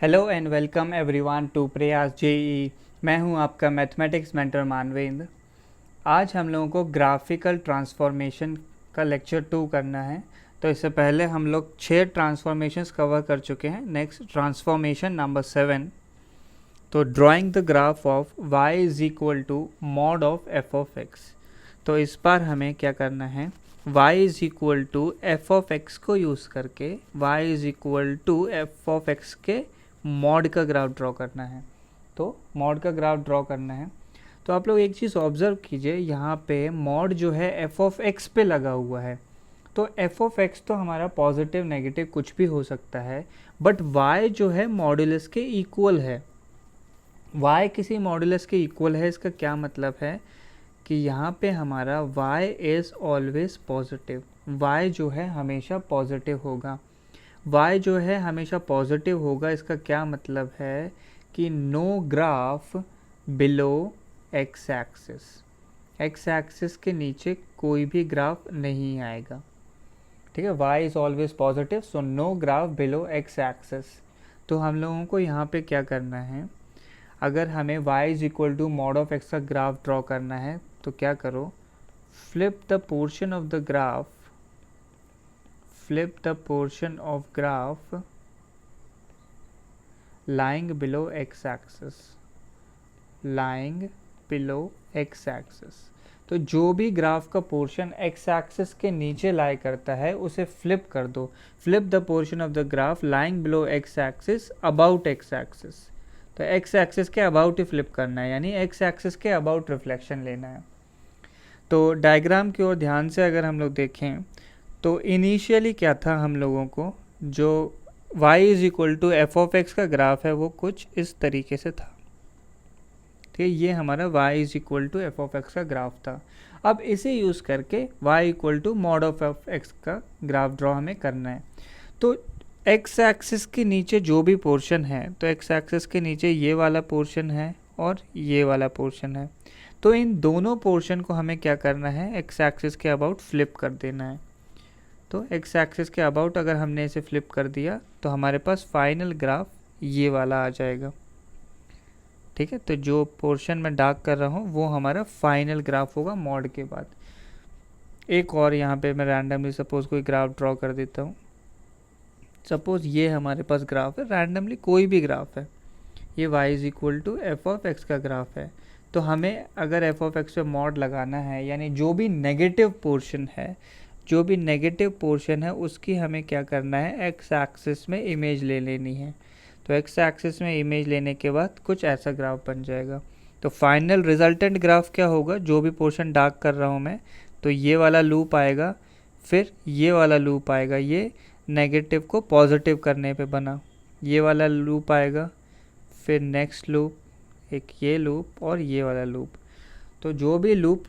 Hello and welcome everyone to Prayas JE. मैं हूं आपका मैथमेटिक्स मेंटर मानवेंद्र। आज हम लोगों को ग्राफिकल ट्रांसफॉर्मेशन का लेक्चर 2 करना है। तो इससे पहले हम लोग 6 ट्रांसफॉर्मेशंस कवर कर चुके हैं। Next transformation number 7। तो drawing the graph of y is equal to mod of f of x. तो इस बार हमें क्या करना है, y is equal to F of x को यूज़ करके y is equal to F of x के मॉड का ग्राफ ड्रॉ करना है। तो मॉड का ग्राफ ड्रॉ करना है तो आप लोग एक चीज़ ऑब्जर्व कीजिए, यहाँ पे मॉड जो है एफ ऑफ एक्स पे लगा हुआ है। तो एफ ऑफ एक्स तो हमारा पॉजिटिव नेगेटिव कुछ भी हो सकता है, बट y जो है मॉडुलस के इक्वल है। y किसी मॉडुलस के इक्वल है, इसका क्या मतलब है कि यहाँ पे हमारा y is always positive. y जो है हमेशा पॉजिटिव होगा। y जो है हमेशा पॉजिटिव होगा, इसका क्या मतलब है कि no graph below x axis. X axis के नीचे कोई भी ग्राफ नहीं आएगा। ठीक है, y is always positive, so no graph below x axis. तो हम लोगों को यहाँ पे क्या करना है, अगर हमें y is equal to mod of x का ग्राफ ड्रॉ करना है तो क्या करो, flip the portion of the graph, flip the portion of graph lying below x-axis, lying below x-axis। तो जो भी ग्राफ का पोर्शन x एक्सिस के नीचे लाई करता है उसे फ्लिप कर दो। Flip the portion of the graph lying below x axis about x axis. तो x एक्सिस के अबाउट ही फ्लिप करना है, यानी x एक्सिस के अबाउट रिफ्लेक्शन लेना है। तो डायग्राम की ओर ध्यान से अगर हम लोग देखें तो इनिशियली क्या था, हम लोगों को जो y is equal to F of x का ग्राफ है वो कुछ इस तरीके से था। ठीक है, ये हमारा y is equal to F of x का ग्राफ था। अब इसे यूज़ करके y equal to mod of f x का ग्राफ ड्रॉ हमें करना है। तो x एक्सिस के नीचे जो भी पोर्शन है, तो x एक्सिस के नीचे ये वाला पोर्शन है और ये वाला पोर्शन है। तो इन दोनों पोर्शन को हमें क्या करना है, x एक्सिस के अबाउट फ्लिप कर देना है। तो x एक्सिस के अबाउट अगर हमने इसे फ्लिप कर दिया तो हमारे पास फाइनल ग्राफ ये वाला आ जाएगा। ठीक है, तो जो पोर्शन मैं डार्क कर रहा हूँ वो हमारा फाइनल ग्राफ होगा मॉड के बाद। एक और यहाँ पे मैं रैंडमली सपोज कोई ग्राफ ड्रॉ कर देता हूँ। सपोज ये हमारे पास ग्राफ है, रैंडमली कोई भी ग्राफ है, ये y is equal to F of x का ग्राफ है। तो हमें अगर एफ ऑफ एक्स पे मॉड लगाना है, यानी जो भी नेगेटिव पोर्शन है, जो भी नेगेटिव पोर्शन है उसकी हमें क्या करना है, एक्स एक्सिस में इमेज ले लेनी है। तो एक्स एक्सिस में इमेज लेने के बाद कुछ ऐसा ग्राफ बन जाएगा। तो फाइनल रिजल्टेंट ग्राफ क्या होगा, जो भी पोर्शन डार्क कर रहा हूँ मैं, तो ये वाला लूप आएगा, फिर ये वाला लूप आएगा, ये नेगेटिव को पॉजिटिव करने पे बना, ये वाला लूप आएगा, फिर नेक्स्ट लूप, एक ये लूप और ये वाला लूप। तो जो भी लूप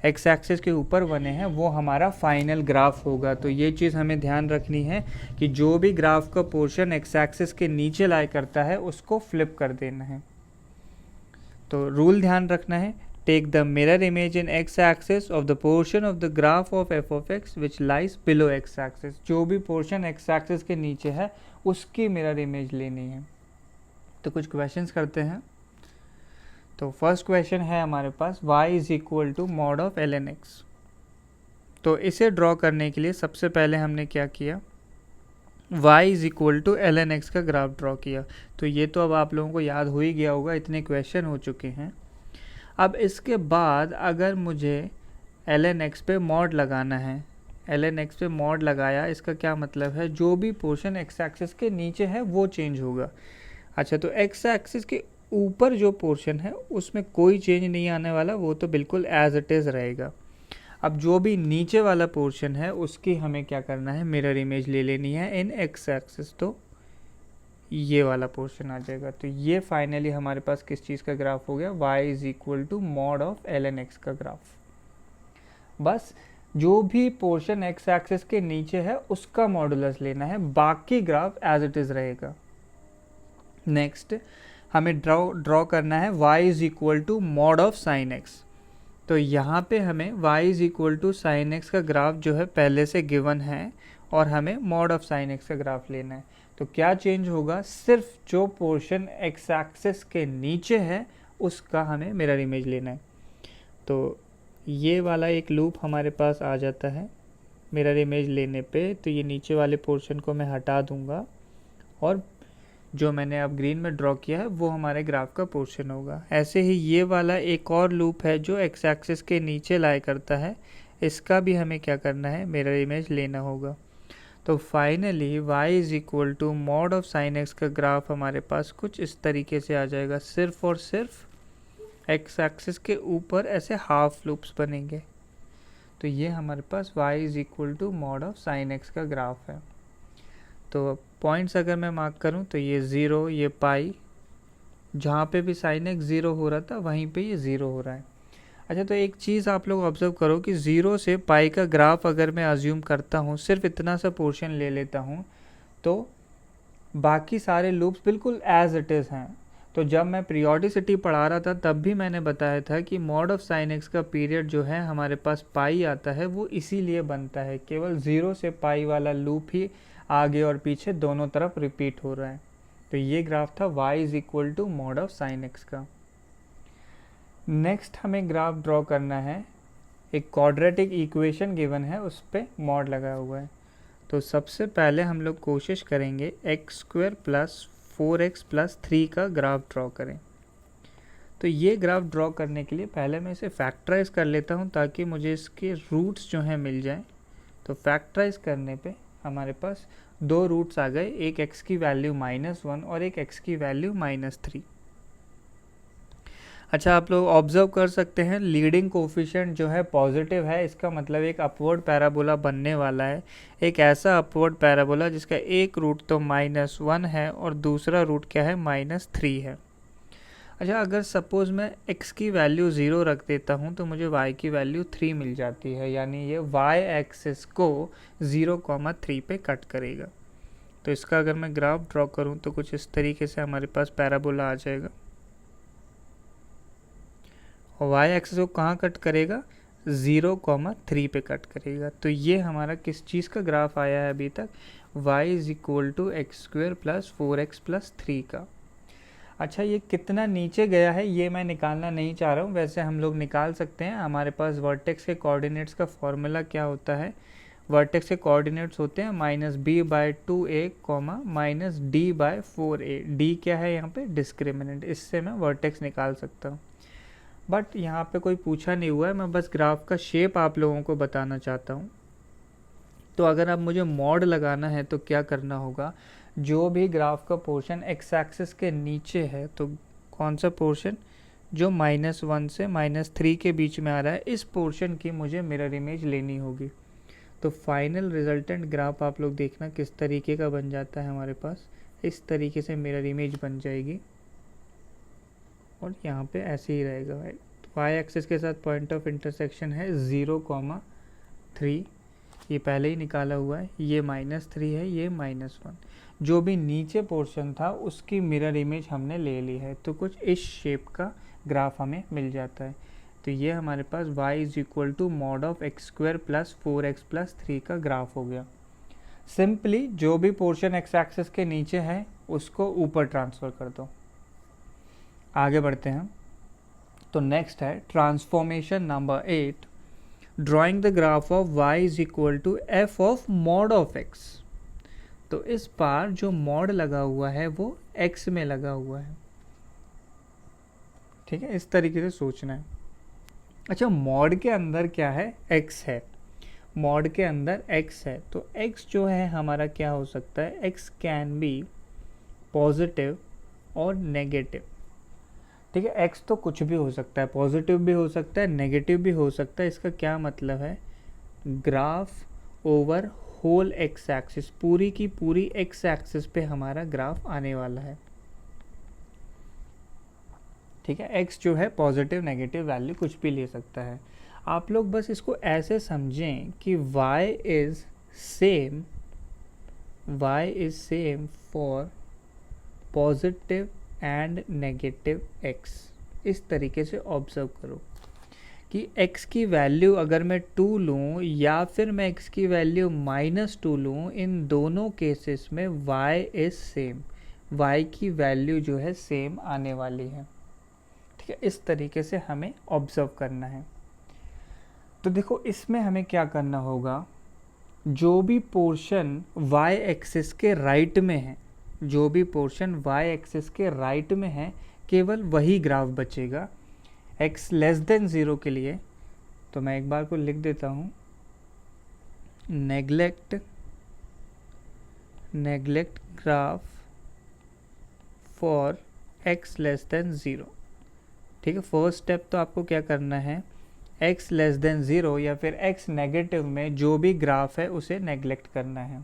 एक्स एक्सिस के ऊपर बने हैं वो हमारा फाइनल ग्राफ होगा। तो ये चीज़ हमें ध्यान रखनी है कि जो भी ग्राफ का पोर्शन एक्स एक्सिस के नीचे लाई करता है उसको फ्लिप कर देना है। तो रूल ध्यान रखना है, take the mirror image in x axis of the portion of the graph of f of x which lies below x axis. जो भी पोर्शन एक्स एक्सिस के नीचे है उसकी मिरर इमेज लेनी है। तो कुछ क्वेश्चंस करते हैं। तो फर्स्ट क्वेश्चन है हमारे पास, y is equal to mod of L N x. तो इसे ड्रॉ करने के लिए सबसे पहले हमने क्या किया, y is equal to L N x का ग्राफ ड्रॉ किया। तो ये तो अब आप लोगों को याद हो ही गया होगा, इतने क्वेश्चन हो चुके हैं। अब इसके बाद अगर मुझे एल एन एक्स पे मॉड लगाना है, एल एन एक्स पे मॉड लगाया, इसका क्या मतलब है, जो भी पोर्शन एक्स एक्सिस के नीचे है वो चेंज होगा। अच्छा, तो एक्स एक्सिस के ऊपर जो पोर्शन है उसमें कोई चेंज नहीं आने वाला, वो तो बिल्कुल एज इट इज़ रहेगा। अब जो भी नीचे वाला पोर्शन है उसकी हमें क्या करना है, मिरर इमेज ले लेनी है इन एक्स एक्सिस। तो ये वाला पोर्शन आ जाएगा। तो ये फाइनली हमारे पास किस चीज़ का ग्राफ हो गया, y is equal to mod of L N x का ग्राफ। बस जो भी पोर्शन एक्स एक्सिस के नीचे है उसका मॉडुलस लेना है, बाकी ग्राफ एज इट इज़ रहेगा। नेक्स्ट हमें ड्रॉ करना है y is equal to mod of sine x. तो यहाँ पे हमें y is equal to sine x का ग्राफ जो है पहले से गिवन है और हमें मॉड ऑफ साइन एक्स का ग्राफ लेना है। तो क्या चेंज होगा, सिर्फ जो पोर्शन एक्स एक्सिस के नीचे है उसका हमें मिरर इमेज लेना है। तो ये वाला एक लूप हमारे पास आ जाता है मिरर इमेज लेने पे, तो ये नीचे वाले पोर्शन को मैं हटा दूंगा और जो मैंने अब ग्रीन में ड्रॉ किया है वो हमारे ग्राफ का पोर्शन होगा। ऐसे ही ये वाला एक और लूप है जो एक्स एक्सिस के नीचे लाई करता है, इसका भी हमें क्या करना है, मिरर इमेज लेना होगा। तो finally y is equal to mod of sine x का ग्राफ हमारे पास कुछ इस तरीके से आ जाएगा। सिर्फ और सिर्फ एक्स एक्सिस के ऊपर ऐसे हाफ लूप्स बनेंगे। तो ये हमारे पास y is equal to mod of sine x का ग्राफ है। तो पॉइंट्स अगर मैं मार्क करूं तो ये 0, ये पाई, जहाँ पे भी साइन एक्स 0 हो रहा था वहीं पे ये 0 हो रहा है। अच्छा, तो एक चीज़ आप लोग ऑब्जर्व करो कि 0 से पाई का ग्राफ अगर मैं अज्यूम करता हूँ, सिर्फ इतना सा पोर्शन ले लेता हूँ, तो बाकी सारे लूप्स बिल्कुल एज इट इज़ हैं। तो जब मैं पीरियोडिसिटी पढ़ा रहा था तब भी मैंने बताया था कि मॉड ऑफ साइन एक्स का पीरियड जो है हमारे पास पाई आता है, वो इसीलिए बनता है, केवल 0 से पाई वाला लूप ही आगे और पीछे दोनों तरफ रिपीट हो रहा है। तो ये ग्राफ था y is equal to mod of sine x का। नेक्स्ट हमें ग्राफ ड्रॉ करना है, एक क्वाड्रेटिक इक्वेशन गिवन है, उस पर मॉड लगा हुआ है। तो सबसे पहले हम लोग कोशिश करेंगे x square plus 4x plus 3 का ग्राफ ड्रॉ करें। तो ये ग्राफ ड्रॉ करने के लिए पहले मैं इसे फैक्टराइज कर लेता हूँ ताकि मुझे इसके रूट्स जो हैं मिल जाएं। तो फैक्टराइज करने पे हमारे पास दो रूट्स आ गए, एक x की वैल्यू -1 और एक x की वैल्यू -3। अच्छा, आप लोग ऑब्जर्व कर सकते हैं लीडिंग कोफिशिएंट जो है पॉजिटिव है, इसका मतलब एक अपवर्ड पैराबोला बनने वाला है। एक ऐसा अपवर्ड पैराबोला जिसका एक रूट तो -1 है और दूसरा रूट क्या है, -3 है। अच्छा, अगर सपोज मैं x की वैल्यू 0 रख देता हूँ तो मुझे y की वैल्यू 3 मिल जाती है, यानी ये y एक्सिस को 0,3 पे कट करेगा। तो इसका अगर मैं ग्राफ ड्रॉ करूँ तो कुछ इस तरीके से हमारे पास पैराबोला आ जाएगा। और y एक्सिस को कहाँ कट करेगा, 0,3 पे कट करेगा। तो ये हमारा किस चीज़ का ग्राफ आया है अभी तक, y is equal to x square plus 4x plus 3 का। अच्छा, ये कितना नीचे गया है ये मैं निकालना नहीं चाह रहा हूँ, वैसे हम लोग निकाल सकते हैं। हमारे पास वर्टेक्स के कोऑर्डिनेट्स का फॉर्मूला क्या होता है, वर्टेक्स के कोऑर्डिनेट्स होते हैं -b/2a, -d/4a। d क्या है यहाँ पे, डिस्क्रिमिनेंट, इससे मैं वर्टेक्स निकाल सकता हूँ। बट यहाँ पे कोई पूछा नहीं हुआ है, मैं बस ग्राफ का शेप आप लोगों को बताना चाहता हूँ। तो अगर अब मुझे मॉड लगाना है तो क्या करना होगा, जो भी ग्राफ का पोर्शन एक्स एक्सिस के नीचे है, तो कौन सा पोर्शन जो -1 से -3 के बीच में आ रहा है, इस पोर्शन की मुझे मिरर इमेज लेनी होगी। तो फाइनल रिजल्टेंट ग्राफ आप लोग देखना किस तरीके का बन जाता है, हमारे पास इस तरीके से मिरर इमेज बन जाएगी और यहाँ पे ऐसे ही रहेगा। y एक्सिस के साथ पॉइंट ऑफ इंटरसेक्शन है 0,3, ये पहले ही निकाला हुआ है, ये -3 है, ये -1। जो भी नीचे पोर्शन था उसकी मिरर इमेज हमने ले ली है, तो कुछ इस शेप का ग्राफ हमें मिल जाता है। तो ये हमारे पास y is equal to mod of x square plus 4x plus 3 का ग्राफ हो गया। सिंपली जो भी पोर्शन एक्स एक्सिस के नीचे है उसको ऊपर ट्रांसफ़र कर दो। आगे बढ़ते हैं। तो नेक्स्ट है transformation number 8, drawing the graph of y is equal to f of mod of x। तो इस बार जो मॉड लगा हुआ है वो x में लगा हुआ है, ठीक है, इस तरीके से सोचना है। अच्छा, मॉड के अंदर क्या है, x है, मॉड के अंदर x है, तो x जो है हमारा क्या हो सकता है, x कैन बी पॉजिटिव और नेगेटिव, ठीक है। x तो कुछ भी हो सकता है, पॉजिटिव भी हो सकता है, नेगेटिव भी हो सकता है। इसका क्या मतलब है, graph over whole x axis, पूरी की पूरी एक्स एक्सिस पे हमारा ग्राफ आने वाला है, ठीक है। x जो है पॉजिटिव नेगेटिव वैल्यू कुछ भी ले सकता है। आप लोग बस इसको ऐसे समझें कि y is same for positive and negative x। इस तरीके से ऑब्जर्व करो कि x की वैल्यू अगर मैं 2 लूँ या फिर मैं x की वैल्यू -2 लूँ, इन दोनों केसेस में y इज़ सेम, y की वैल्यू जो है सेम आने वाली है। ठीक है, इस तरीके से हमें ऑब्जर्व करना है। तो देखो इसमें हमें क्या करना होगा, जो भी पोर्शन y एक्सिस के राइट में है, जो भी पोर्शन y एक्सिस के राइट में है, केवल वही ग्राफ बचेगा x लेस देन 0 के लिए। तो मैं एक बार को लिख देता हूँ, neglect graph for x less than 0। ठीक है, फर्स्ट स्टेप तो आपको क्या करना है, x लेस देन 0 या फिर x नेगेटिव में जो भी ग्राफ है उसे नेग्लेक्ट करना है।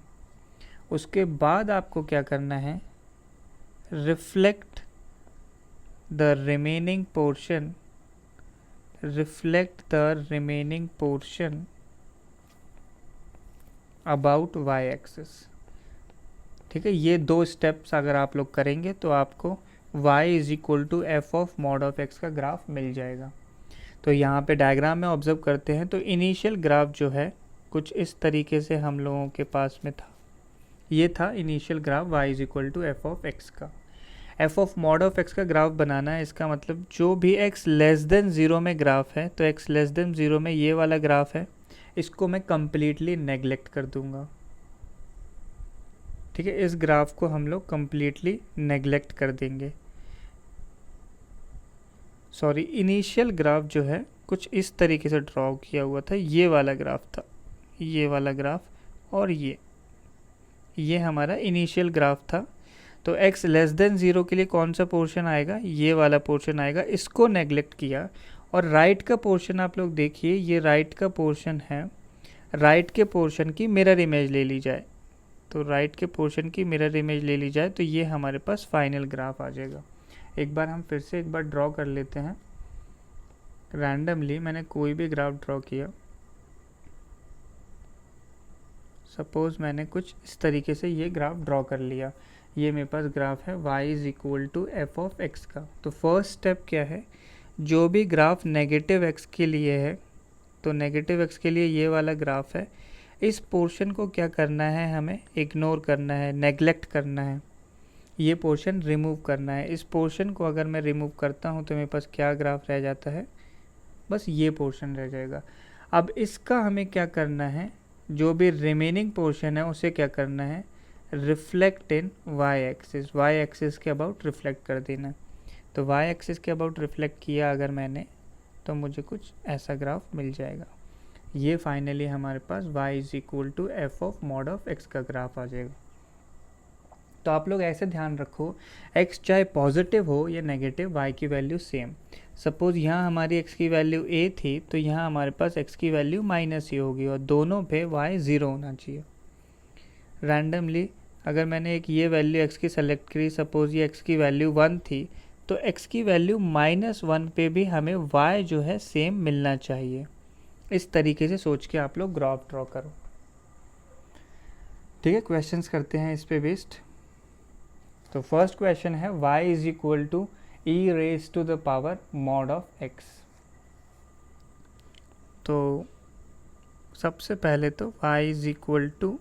उसके बाद आपको क्या करना है, reflect the remaining portion about y axis. ठीक है, ये 2 स्टेप्स अगर आप लोग करेंगे तो आपको y is equal to F of mod of x का ग्राफ मिल जाएगा। तो यहाँ पे डायग्राम में ऑब्जर्व करते हैं तो इनिशियल ग्राफ जो है कुछ इस तरीके से हम लोगों के पास में था। ये था initial graph y is equal to F of x का। F of mod of x का ग्राफ बनाना है, इसका मतलब जो भी x लेस देन 0 में ग्राफ है, तो x लेस देन 0 में ये वाला ग्राफ है, इसको मैं कंप्लीटली नेग्लेक्ट कर दूंगा। ठीक है, इस ग्राफ को हम लोग कंप्लीटली नेग्लेक्ट कर देंगे। सॉरी, इनिशियल ग्राफ जो है कुछ इस तरीके से ड्रॉ किया हुआ था, ये वाला ग्राफ था, ये वाला ग्राफ, और ये हमारा इनिशियल ग्राफ था। तो x लेस देन 0 के लिए कौन सा पोर्शन आएगा, ये वाला पोर्शन आएगा, इसको नेग्लेक्ट किया। और राइट का पोर्शन आप लोग देखिए, ये राइट का पोर्शन है, राइट के पोर्शन की मिरर इमेज ले ली जाए, तो राइट के पोर्शन की मिरर इमेज ले ली जाए तो ये हमारे पास फाइनल ग्राफ आ जाएगा। एक बार हम फिर से एक बार ड्रॉ कर लेते हैं। रैंडमली मैंने कोई भी ग्राफ ड्रॉ किया, सपोज मैंने कुछ इस तरीके से ये ग्राफ ड्रॉ कर लिया। ये मेरे पास ग्राफ है y is equal to F of x का। तो फर्स्ट स्टेप क्या है, जो भी ग्राफ नेगेटिव x के लिए है, तो नेगेटिव x के लिए ये वाला ग्राफ है, इस पोर्शन को क्या करना है, हमें इग्नोर करना है, नेग्लेक्ट करना है, ये पोर्शन रिमूव करना है। इस पोर्शन को अगर मैं रिमूव करता हूँ तो मेरे पास क्या ग्राफ रह जाता है, बस ये पोर्शन रह जाएगा। अब इसका हमें क्या करना है, जो भी रिमेनिंग पोर्शन है उसे क्या करना है, रिफ्लेक्ट इन y एक्सिस के अबाउट रिफ्लेक्ट कर देना। तो y एक्सिस के अबाउट रिफ्लेक्ट किया अगर मैंने, तो मुझे कुछ ऐसा ग्राफ मिल जाएगा। ये फाइनली हमारे पास y is equal to F of mod of x का ग्राफ आ जाएगा। तो आप लोग ऐसे ध्यान रखो, x चाहे पॉजिटिव हो या नेगेटिव, y की वैल्यू सेम। सपोज यहाँ हमारी x की वैल्यू a थी, तो यहाँ हमारे पास x की वैल्यू -a होगी और दोनों पे y 0 होना चाहिए। रैंडमली अगर मैंने एक ये वैल्यू x की सेलेक्ट करी, सपोज ये x की वैल्यू 1 थी, तो x की वैल्यू -1 पे भी हमें y जो है सेम मिलना चाहिए। इस तरीके से सोच के आप लोग ग्राफ ड्रॉ करो। ठीक है, क्वेश्चंस करते हैं इस पे बेस्ड। तो फर्स्ट क्वेश्चन है y is equal to e raise to the power mod of x। तो सबसे पहले तो y is equal to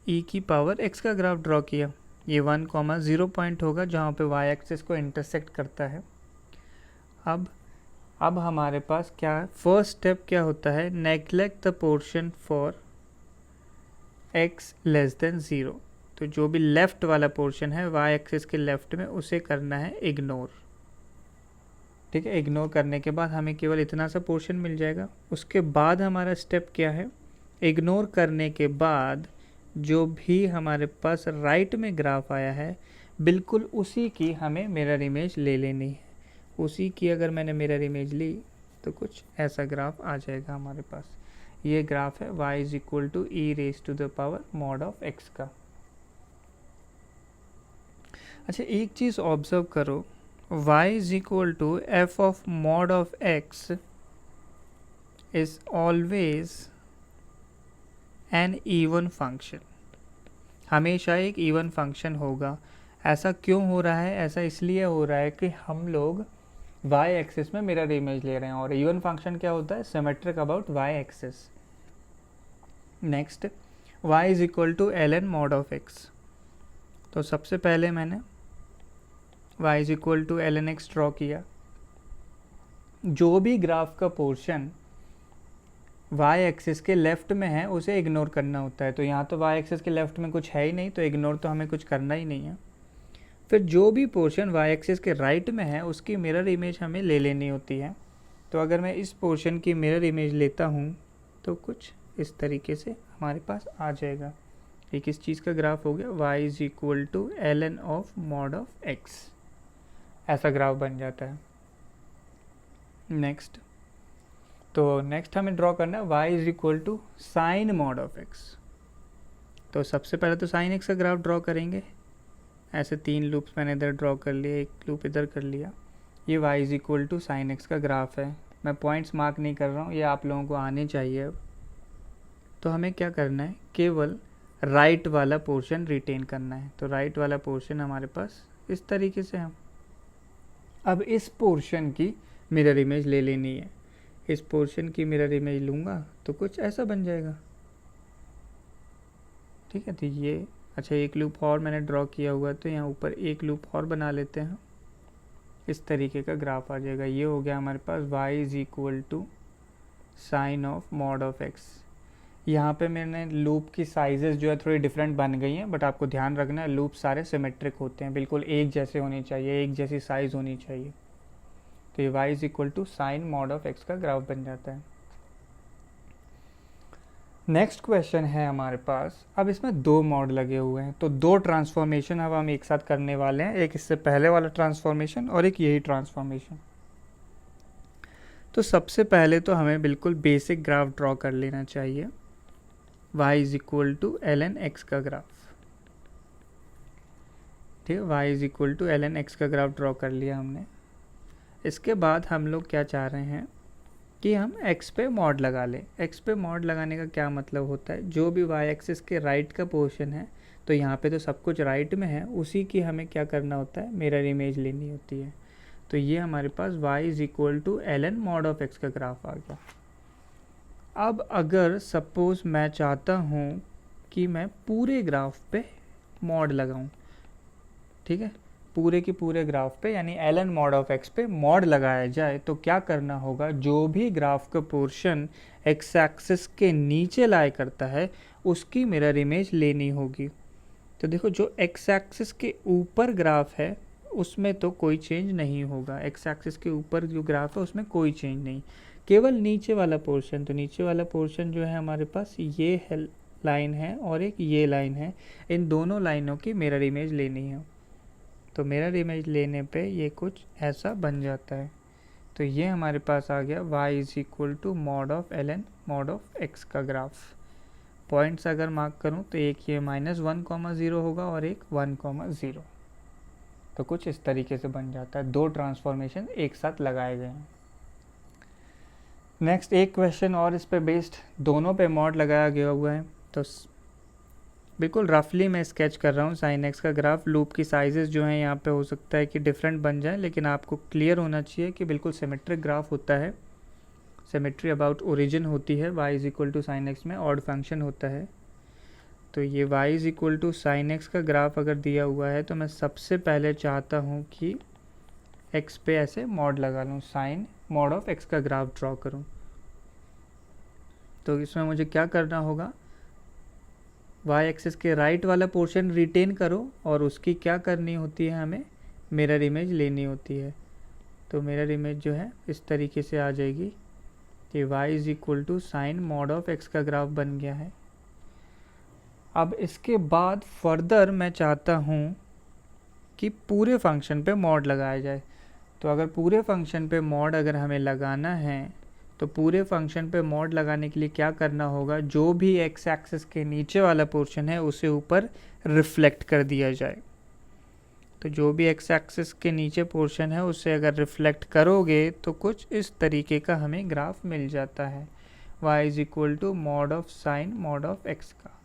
e की पावर x का ग्राफ ड्रॉ किया। ये 1,0 पॉइंट होगा जहाँ पे y एक्सिस को इंटरसेक्ट करता है। अब हमारे पास क्या है, फर्स्ट स्टेप क्या होता है, neglect the portion for x less than 0। तो जो भी लेफ्ट वाला पोर्शन है y एक्सिस के लेफ्ट में, उसे करना है इग्नोर। ठीक है, इग्नोर करने के बाद हमें केवल इतना सा पोर्शन मिल जाएगा। उसके बाद हमारा स्टेप क्या है, इग्नोर करने के बाद जो भी हमारे पास राइट में ग्राफ आया है, बिल्कुल उसी की हमें मिरर इमेज ले लेनी है। उसी की अगर मैंने मिरर इमेज ली तो कुछ ऐसा ग्राफ आ जाएगा हमारे पास। ये ग्राफ है y is equal to e raise to the power mod of x का। अच्छा, एक चीज़ ऑब्जर्व करो, y is equal to F of mod of x is always an even function. हमेशा एक इवन फंक्शन होगा। ऐसा क्यों हो रहा है, ऐसा इसलिए हो रहा है कि हम लोग वाई एक्सिस में मिरर इमेज ले रहे हैं, और इवन फंक्शन क्या होता है, symmetric about Y axis. Next, y is equal to L N mod of x। तो सबसे पहले मैंने y is equal to L N X draw किया। जो भी ग्राफ का पोर्शन y एक्सिस के लेफ्ट में है उसे इग्नोर करना होता है। तो यहाँ तो y एक्सिस के लेफ्ट में कुछ है ही नहीं, तो इग्नोर तो हमें कुछ करना ही नहीं है। फिर जो भी पोर्शन y एक्सिस के राइट में है उसकी मिरर इमेज हमें ले लेनी होती है। तो अगर मैं इस पोर्शन की मिरर इमेज लेता हूँ तो कुछ इस तरीके से हमारे पास आ जाएगा। ये किस चीज़ का ग्राफ हो गया, y is equal to L N of mod of x, ऐसा ग्राफ बन जाता है। नेक्स्ट, तो नेक्स्ट हमें ड्रॉ करना है y is equal to sine mod of x। तो सबसे पहले तो साइन x का ग्राफ ड्रॉ करेंगे। ऐसे 3 लूप्स मैंने इधर ड्रॉ कर लिए, एक लूप इधर कर लिया। ये y is equal to sine x का ग्राफ है। मैं पॉइंट्स मार्क नहीं कर रहा हूँ, ये आप लोगों को आने चाहिए। तो हमें क्या करना है, केवल राइट वाला पोर्शन रिटेन करना है। तो राइट वाला पोर्शन हमारे पास इस तरीके से है। अब इस पोर्शन की मिरर इमेज ले लेनी है। इस पोर्शन की मिरर इमेज लूँगा तो कुछ ऐसा बन जाएगा, ठीक है। तो ये अच्छा, एक लूप और मैंने ड्रॉ किया हुआ, तो यहाँ ऊपर एक लूप और बना लेते हैं। इस तरीके का ग्राफ आ जाएगा। ये हो गया हमारे पास y is equal to sine of mod of x। यहाँ पे मैंने लूप की साइजेस जो है थोड़ी डिफरेंट बन गई हैं, बट आपको ध्यान रखना है लूप सारे सिमेट्रिक होते हैं, बिल्कुल एक जैसे होने चाहिए, एक जैसी साइज होनी चाहिए। तो ये y is equal to sine mod of x का ग्राफ बन जाता है। नेक्स्ट क्वेश्चन है हमारे पास, अब इसमें 2 मॉड लगे हुए हैं, तो 2 ट्रांसफॉर्मेशन अब हम एक साथ करने वाले हैं। एक इससे पहले वाला ट्रांसफॉर्मेशन और एक यही ट्रांसफॉर्मेशन। तो सबसे पहले तो हमें बिल्कुल बेसिक ग्राफ ड्रॉ कर लेना चाहिए, y is equal to L N x का ग्राफ। ठीक है, y is equal to L N x का ग्राफ ड्रॉ कर लिया हमने। इसके बाद हम लोग क्या चाह रहे हैं कि हम x पे मॉड लगा लें। x पे मॉड लगाने का क्या मतलब होता है, जो भी y एक्सिस के राइट का पोर्शन है, तो यहाँ पे तो सब कुछ राइट में है, उसी की हमें क्या करना होता है, मिरर इमेज लेनी होती है। तो ये हमारे पास y is equal to L N mod of x का ग्राफ आ गया। अब अगर सपोज मैं चाहता हूँ कि मैं पूरे ग्राफ पे मॉड लगाऊँ, ठीक है, पूरे के पूरे ग्राफ पे यानी L N mod of x पे मॉड लगाया जाए, तो क्या करना होगा, जो भी ग्राफ का पोर्शन एक्स एक्सिस के नीचे लाई करता है उसकी मिरर इमेज लेनी होगी। तो देखो, जो एक्स एक्सिस के ऊपर ग्राफ है उसमें तो कोई चेंज नहीं होगा। एक्स एक्सिस के ऊपर जो ग्राफ है उसमें कोई चेंज नहीं, केवल नीचे वाला पोर्शन। तो नीचे वाला पोर्शन जो है हमारे पास ये है लाइन है और एक ये लाइन है, इन दोनों लाइनों की मिरर इमेज लेनी है। तो मिरर इमेज लेने पे ये कुछ ऐसा बन जाता है। तो ये हमारे पास आ गया y is equal to mod of L N mod of x का ग्राफ। पॉइंट्स अगर मार्क करूँ तो एक ये -1,0 होगा और एक 1,0। तो कुछ इस तरीके से बन जाता है। 2 ट्रांसफॉर्मेशन एक साथ लगाए गए हैं। नेक्स्ट एक क्वेश्चन और इस पे बेस्ड, दोनों पे मॉड लगाया गया हुआ है। तो बिल्कुल रफली मैं स्केच कर रहा हूँ साइन एक्स का ग्राफ। लूप की साइजेस जो हैं यहाँ पे हो सकता है कि डिफरेंट बन जाए, लेकिन आपको क्लियर होना चाहिए कि बिल्कुल सिमेट्रिक ग्राफ होता है। सिमेट्री अबाउट ओरिजिन होती है y is equal to sine X में, ऑड फंक्शन होता है। तो ये y is equal to sine x का ग्राफ अगर दिया हुआ है तो मैं सबसे पहले चाहता हूँ कि x पे ऐसे मॉड लगा लूँ, साइन मॉड ऑफ x का ग्राफ ड्रॉ करूँ। तो इसमें मुझे क्या करना होगा, y एक्सिस के राइट वाला पोर्शन रिटेन करो और उसकी क्या करनी होती है, हमें मिरर इमेज लेनी होती है। तो मिरर इमेज जो है इस तरीके से आ जाएगी कि y is equal to sine mod of x का ग्राफ बन गया है। अब इसके बाद फर्दर मैं चाहता हूँ कि पूरे फंक्शन पे मॉड लगाया जाए। तो अगर पूरे फंक्शन पे मॉड अगर हमें लगाना है तो पूरे फंक्शन पे मॉड लगाने के लिए क्या करना होगा, जो भी एक्स एक्सिस के नीचे वाला पोर्शन है उसे ऊपर रिफ्लेक्ट कर दिया जाए। तो जो भी एक्स एक्सिस के नीचे पोर्शन है उसे अगर रिफ्लेक्ट करोगे तो कुछ इस तरीके का हमें ग्राफ मिल जाता है, y is equal to mod of sine mod of x का।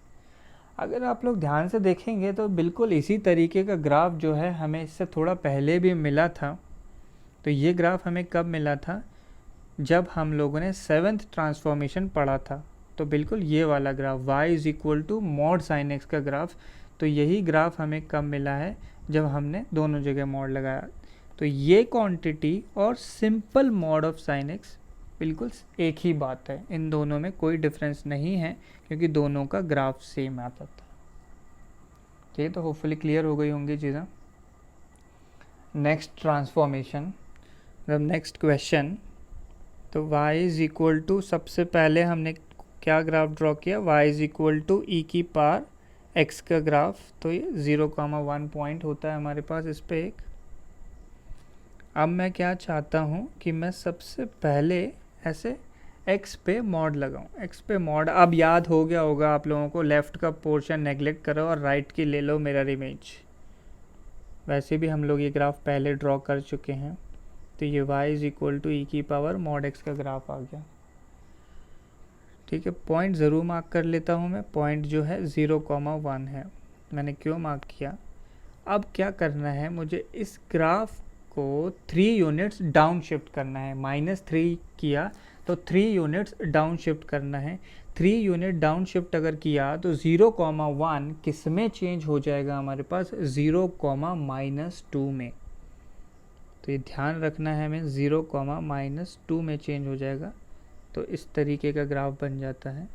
अगर आप लोग ध्यान से देखेंगे तो बिल्कुल इसी तरीके का ग्राफ जो है हमें इससे थोड़ा पहले भी मिला था। तो ये ग्राफ हमें कब मिला था? जब हम लोगों ने 7th ट्रांसफॉर्मेशन पढ़ा था। तो बिल्कुल ये वाला graph y is equal to mod sine x का ग्राफ, तो यही ग्राफ हमें कब मिला है? जब हमने दोनों जगह मॉड लगाया। तो ये क्वांटिटी और simple mod of sine x बिल्कुल एक ही बात है, इन दोनों में कोई डिफरेंस नहीं है क्योंकि दोनों का ग्राफ सेम आता था। ठीक है, तो होपफुली क्लियर हो गई होंगी चीज़ें। नेक्स्ट ट्रांसफॉर्मेशन, मतलब नेक्स्ट क्वेश्चन। तो y इज इक्वल टू, सबसे पहले हमने क्या ग्राफ ड्रॉ किया? y इज इक्वल टू ई की पावर x का ग्राफ। तो ये 0,1 पॉइंट होता है हमारे पास इस पे एक। अब मैं क्या चाहता हूँ कि मैं सबसे पहले ऐसे x पे मॉड लगाऊं। x पे मॉड, अब याद हो गया होगा आप लोगों को, लेफ़्ट का पोर्शन नेगलेक्ट करो और राइट की ले लो मिरर इमेज। वैसे भी हम लोग ये ग्राफ पहले ड्रॉ कर चुके हैं। तो ये y इज इक्वल टू ई की पावर मॉड x का ग्राफ आ गया। ठीक है, पॉइंट ज़रूर मार्क कर लेता हूँ मैं। पॉइंट जो है 0,1 है। मैंने क्यों मार्क किया? अब क्या करना है मुझे? इस ग्राफ को 3 यूनिट्स डाउन शिफ्ट करना है। -3 किया तो 3 यूनिट्स डाउन शिफ्ट करना है। 3 यूनिट डाउन शिफ्ट अगर किया तो 0,1 किस में चेंज हो जाएगा हमारे पास? 0,-2 में। तो ये ध्यान रखना है हमें, 0,-2 में चेंज हो जाएगा। तो इस तरीके का ग्राफ बन जाता है।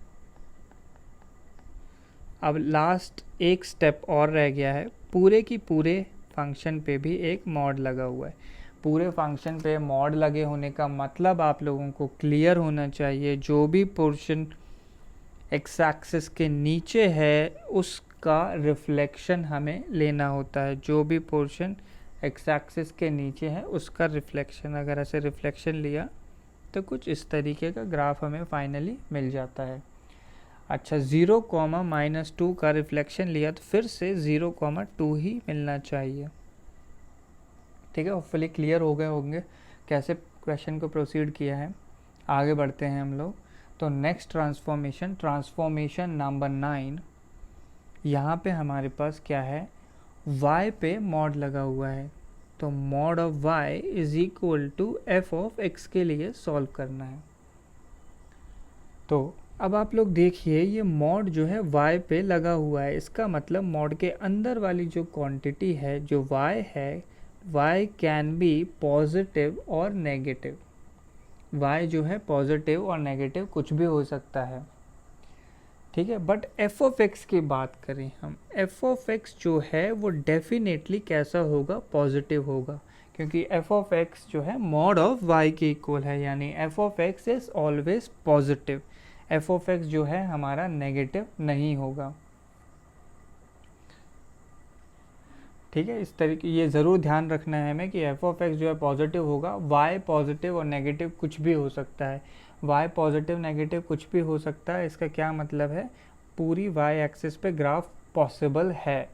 अब लास्ट एक स्टेप और रह गया है। पूरे की पूरे फंक्शन पे भी एक मॉड लगा हुआ है। पूरे फंक्शन पे मॉड लगे होने का मतलब आप लोगों को क्लियर होना चाहिए, जो भी पोर्शन एक्स एक्सिस के नीचे है उसका रिफ्लेक्शन हमें लेना होता है। जो भी पोर्शन एक्स एक्सिस के नीचे है उसका रिफ्लेक्शन, अगर ऐसे रिफ्लेक्शन लिया तो कुछ इस तरीके का ग्राफ हमें फाइनली मिल जाता है। अच्छा, 0,-2 का रिफ्लेक्शन लिया तो फिर से 0,2 ही मिलना चाहिए। ठीक है, होपफुली क्लियर हो गए होंगे कैसे क्वेश्चन को प्रोसीड किया है। आगे बढ़ते हैं हम लोग। तो नेक्स्ट ट्रांसफॉर्मेशन, ट्रांसफॉर्मेशन नंबर 9। यहाँ पे हमारे पास क्या है? y पे मॉड लगा हुआ है। तो mod of y is equal to f of x के लिए सॉल्व करना है। तो अब आप लोग देखिए, ये मॉड जो है y पे लगा हुआ है। इसका मतलब मॉड के अंदर वाली जो क्वांटिटी है, जो y है, y कैन बी पॉजिटिव और नेगेटिव। y जो है पॉजिटिव और नेगेटिव कुछ भी हो सकता है। ठीक है, बट f ऑफ x की बात करें हम, f ऑफ x जो है वो डेफिनेटली कैसा होगा? पॉजिटिव होगा, क्योंकि f ऑफ x जो है मॉड ऑफ y के इक्वल है, यानी f of x is always positive. f of x जो है हमारा नेगेटिव नहीं होगा। ठीक है, इस तरीके ये ज़रूर ध्यान रखना है हमें कि f ऑफ x जो है पॉजिटिव होगा। y पॉजिटिव और नेगेटिव कुछ भी हो सकता है। y पॉजिटिव नेगेटिव कुछ भी हो सकता है। इसका क्या मतलब है? पूरी y एक्सिस पे ग्राफ पॉसिबल है।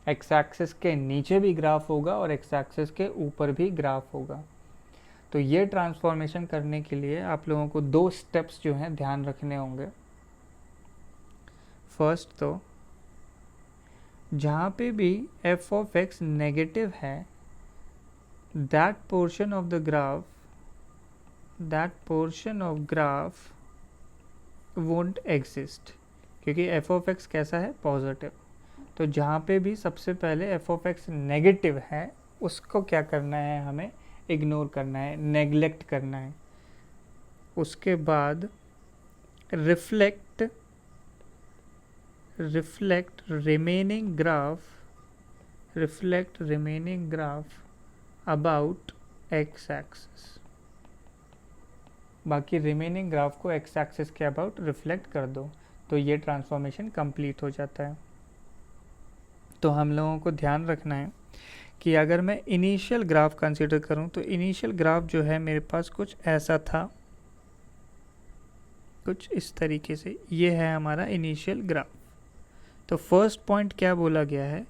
x एक्सिस के नीचे भी ग्राफ होगा और x एक्सिस के ऊपर भी ग्राफ होगा। तो ये ट्रांसफॉर्मेशन करने के लिए आप लोगों को 2 स्टेप्स जो हैं ध्यान रखने होंगे। फर्स्ट, तो जहाँ पे भी f ऑफ x नेगेटिव है, that portion of graph won't exist, क्योंकि f ऑफ x कैसा है? पॉजिटिव। तो जहाँ पे भी सबसे पहले f ऑफ x नेगेटिव है उसको क्या करना है? हमें इग्नोर करना है, नेग्लेक्ट करना है। उसके बाद reflect remaining graph about x axis। बाकी रिमेनिंग ग्राफ को x एक्सिस के अबाउट रिफ्लेक्ट कर दो, तो ये ट्रांसफॉर्मेशन कंप्लीट हो जाता है। तो हम लोगों को ध्यान रखना है कि अगर मैं इनिशियल ग्राफ कंसीडर करूं तो इनिशियल ग्राफ जो है मेरे पास कुछ ऐसा था, कुछ इस तरीके से। ये है हमारा इनिशियल ग्राफ। तो फर्स्ट पॉइंट क्या बोला गया है?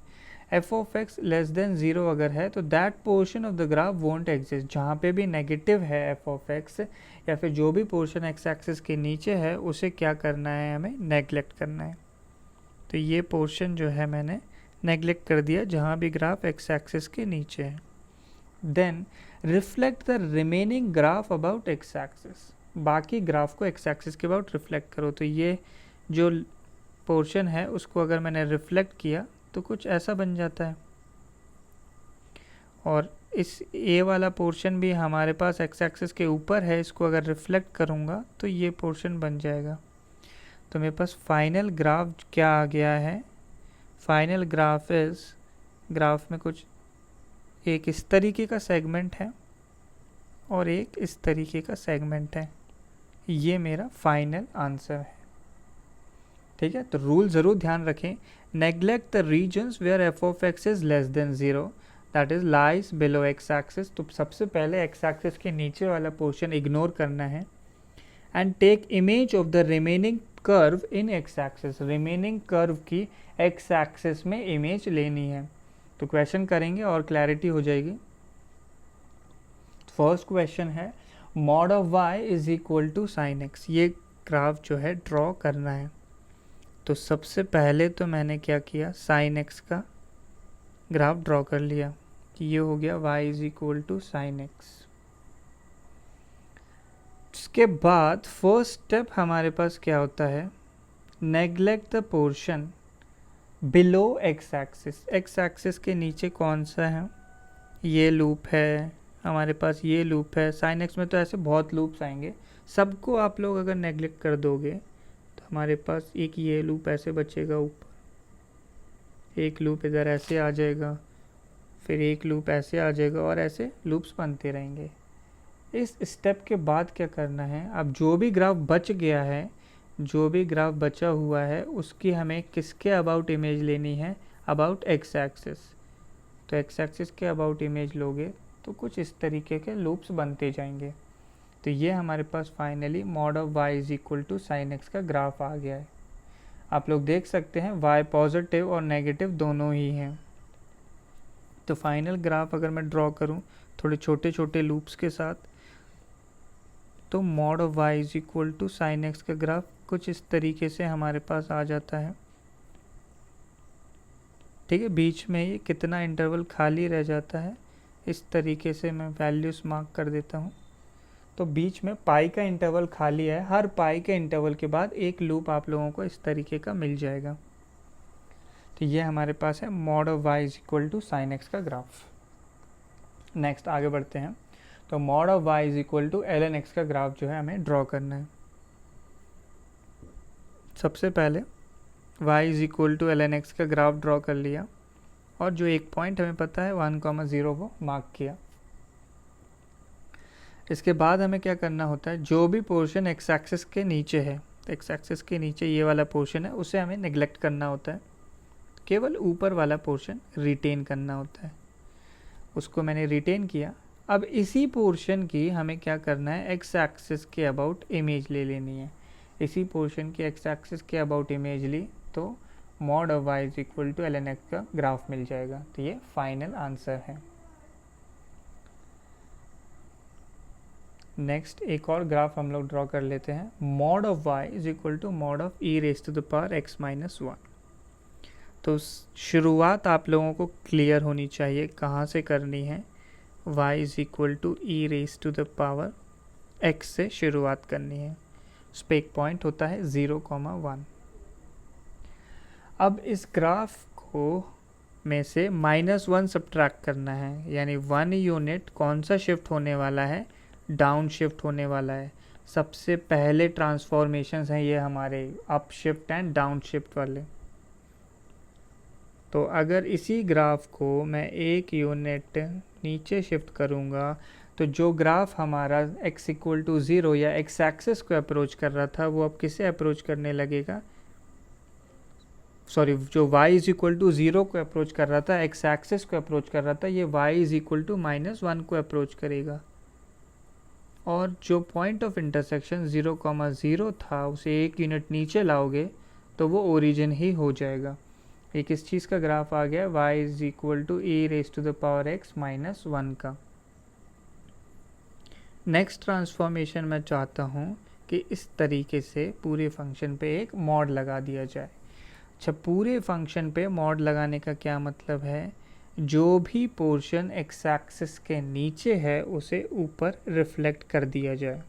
f of x less than 0 अगर है तो that portion of the graph won't exist. जहाँ पे भी नेगेटिव है f ऑफ x या फिर जो भी पोर्शन x एक्सिस के नीचे है उसे क्या करना है? हमें नेग्लेक्ट करना है। तो ये पोर्शन जो है मैंने नेग्लेक्ट कर दिया जहाँ भी ग्राफ x एक्सिस के नीचे है। Then reflect the remaining graph about X axis, बाकी ग्राफ को एक्स एक्सिस के अबाउट रिफ्लेक्ट करो। तो ये जो पोर्शन है उसको अगर मैंने रिफ्लेक्ट किया तो कुछ ऐसा बन जाता है, और इस ए वाला पोर्शन भी हमारे पास एक्स एक्सिस के ऊपर है, इसको अगर रिफ्लेक्ट करूँगा तो ये पोर्शन बन जाएगा। तो मेरे पास फाइनल ग्राफ क्या आ गया है, फाइनल ग्राफ इज, ग्राफ में कुछ एक इस तरीके का सेगमेंट है और एक इस तरीके का सेगमेंट है, ये मेरा फाइनल आंसर है। ठीक है, तो रूल ज़रूर ध्यान रखें, neglect the regions where F of X is less than 0 that is lies below x axis. तो सबसे पहले एक्स एक्सिस के नीचे वाला पोर्शन इग्नोर करना है, and take image of the remaining curve in x axis, remaining curve की X axis में इमेज लेनी है। तो क्वेश्चन करेंगे और क्लैरिटी हो जाएगी। फर्स्ट क्वेश्चन है mod of y is equal to sine X, ये ग्राफ जो है ड्रॉ करना है। तो सबसे पहले तो मैंने क्या किया, साइन एक्स का ग्राफ ड्रॉ कर लिया कि ये हो गया y is equal to sine X. उसके बाद फर्स्ट स्टेप हमारे पास क्या होता है, neglect the portion below x axis. X axis के नीचे कौन सा है, ये लूप है हमारे पास, ये लूप है। साइन एक्स में तो ऐसे बहुत लूप्स आएंगे, सबको आप लोग अगर नेग्लेक्ट कर दोगे तो हमारे पास एक ये लूप ऐसे बचेगा ऊपर, एक लूप इधर ऐसे आ जाएगा, फिर एक लूप ऐसे आ जाएगा, और ऐसे लूप्स बनते रहेंगे। इस स्टेप के बाद क्या करना है, अब जो भी ग्राफ बच गया है, जो भी ग्राफ बचा हुआ है उसकी हमें किसके अबाउट इमेज लेनी है, अबाउट एक्स एक्सिस। तो एक्स एक्सिस के अबाउट इमेज लोगे तो कुछ इस तरीके के लूप्स बनते जाएंगे। तो ये हमारे पास finally mod of y is equal to sine x का ग्राफ आ गया है। आप लोग देख सकते हैं y पॉजिटिव और नेगेटिव दोनों ही हैं। तो फाइनल ग्राफ अगर मैं ड्रॉ करूं थोड़े छोटे छोटे लूप्स के साथ, तो mod of y is equal to sine x का ग्राफ कुछ इस तरीके से हमारे पास आ जाता है। ठीक है, बीच में ये कितना इंटरवल खाली रह जाता है, इस तरीके से मैं वैल्यूज मार्क कर देता हूँ। तो बीच में पाई का इंटरवल खाली है, हर पाई के इंटरवल के बाद एक लूप आप लोगों को इस तरीके का मिल जाएगा। तो ये हमारे पास है mod of y is equal to sine x का ग्राफ। नेक्स्ट आगे बढ़ते हैं। तो mod of y is equal to ln x का ग्राफ जो है हमें ड्रॉ करना है। सबसे पहले y is equal to ln x का ग्राफ ड्रॉ कर लिया, और जो एक पॉइंट हमें पता है 1,0 वो मार्क किया। इसके बाद हमें क्या करना होता है, जो भी पोर्शन एक्स एक्सिस के नीचे है, एक्स एक्सिस के नीचे ये वाला पोर्शन है, उसे हमें नेग्लेक्ट करना होता है, केवल ऊपर वाला पोर्शन रिटेन करना होता है। उसको मैंने रिटेन किया। अब इसी पोर्शन की हमें क्या करना है, एक्स एक्सिस के अबाउट इमेज ले लेनी है। इसी पोर्शन की एक्स एक्सिस के अबाउट इमेज ली तो mod of y is equal to ln x का ग्राफ मिल जाएगा। तो ये फाइनल आंसर है। नेक्स्ट एक और ग्राफ हम लोग ड्रॉ कर लेते हैं। Mod of y is equal to mod of e raise to the power x minus 1। तो शुरुआत आप लोगों को क्लियर होनी चाहिए कहाँ से करनी है, y is equal to e raise to the power x से शुरुआत करनी है। उस पर एक पॉइंट होता है 0,1। अब इस ग्राफ को में से -1 सब्ट्रैक्ट करना है, यानी 1 यूनिट कौन सा शिफ्ट होने वाला है, डाउन शिफ्ट होने वाला है। सबसे पहले ट्रांसफॉर्मेशंस हैं ये हमारे up shift and down shift वाले। तो अगर इसी ग्राफ को मैं 1 यूनिट नीचे शिफ्ट करूँगा तो जो ग्राफ हमारा x इक्वल टू 0 या x एक्सिस को अप्रोच कर रहा था वो अब किसे अप्रोच करने लगेगा, सॉरी, जो y इज इक्वल टू 0 को अप्रोच कर रहा था, x एक्सिस को अप्रोच कर रहा था, ये y इज इक्वल टू -1 को अप्रोच करेगा। और जो पॉइंट ऑफ इंटरसेक्शन 0,0 था उसे 1 यूनिट नीचे लाओगे तो वो ओरिजिन ही हो जाएगा। ये किस चीज़ का ग्राफ आ गया, y is equal to e raise to the power x minus 1 का। नेक्स्ट ट्रांसफॉर्मेशन मैं चाहता हूँ कि इस तरीके से पूरे फंक्शन पे एक मॉड लगा दिया जाए। अच्छा, पूरे फंक्शन पे मॉड लगाने का क्या मतलब है, जो भी पोर्शन एक्स एक्सिस के नीचे है उसे ऊपर रिफ्लेक्ट कर दिया जाए।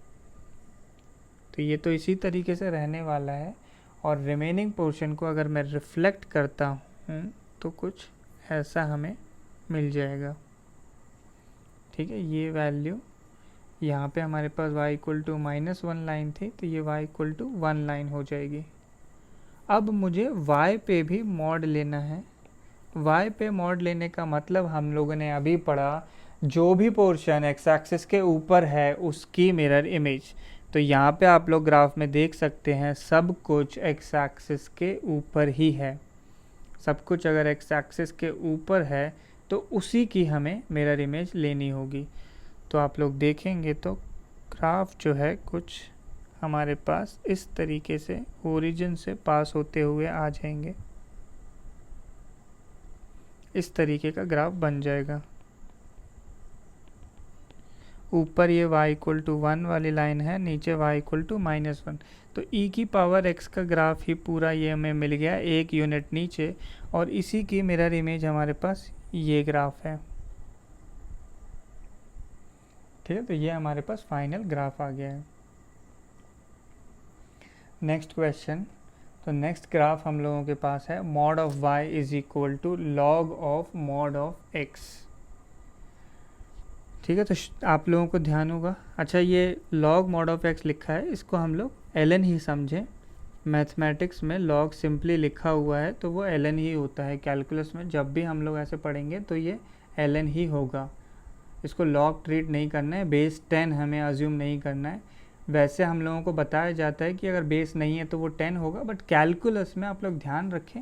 तो ये तो इसी तरीके से रहने वाला है, और रिमेनिंग पोर्शन को अगर मैं रिफ्लेक्ट करता हूँ तो कुछ ऐसा हमें मिल जाएगा। ठीक है, ये वैल्यू यहाँ पे हमारे पास y इक्वल टू -1 लाइन थी, तो ये y इक्वल टू 1 लाइन हो जाएगी। अब मुझे y पे भी मॉड लेना है। y पे मॉड लेने का मतलब हम लोगों ने अभी पढ़ा, जो भी पोर्शन एक्स एक्सिस के ऊपर है उसकी मिरर इमेज। तो यहाँ पे आप लोग ग्राफ में देख सकते हैं सब कुछ एक्स एक्सिस के ऊपर ही है। सब कुछ अगर एक्स एक्सिस के ऊपर है तो उसी की हमें मिरर इमेज लेनी होगी। तो आप लोग देखेंगे तो ग्राफ जो है कुछ हमारे पास इस तरीके से ओरिजिन से पास होते हुए आ जाएंगे। इस तरीके का ग्राफ बन जाएगा। ऊपर ये y इक्वल टू 1 वाली लाइन है, नीचे y इक्वल टू -1। तो e की पावर x का ग्राफ ही पूरा ये हमें मिल गया एक यूनिट नीचे, और इसी की मिरर इमेज हमारे पास ये ग्राफ है। ठीक है, तो ये हमारे पास फाइनल ग्राफ आ गया है। Next question. तो नेक्स्ट ग्राफ हम लोगों के पास है mod of y is equal to log of mod of x। ठीक है, तो आप लोगों को ध्यान होगा, अच्छा ये लॉग मॉड ऑफ x लिखा है, इसको हम लोग ln ही समझें। मैथमेटिक्स में लॉग सिंपली लिखा हुआ है तो वो ln ही होता है। कैलकुलस में जब भी हम लोग ऐसे पढ़ेंगे तो ये ln ही होगा। इसको लॉग ट्रीट नहीं करना है, बेस 10 हमें अज्यूम नहीं करना है। वैसे हम लोगों को बताया जाता है कि अगर बेस नहीं है तो वो 10 होगा, बट कैलकुलस में आप लोग ध्यान रखें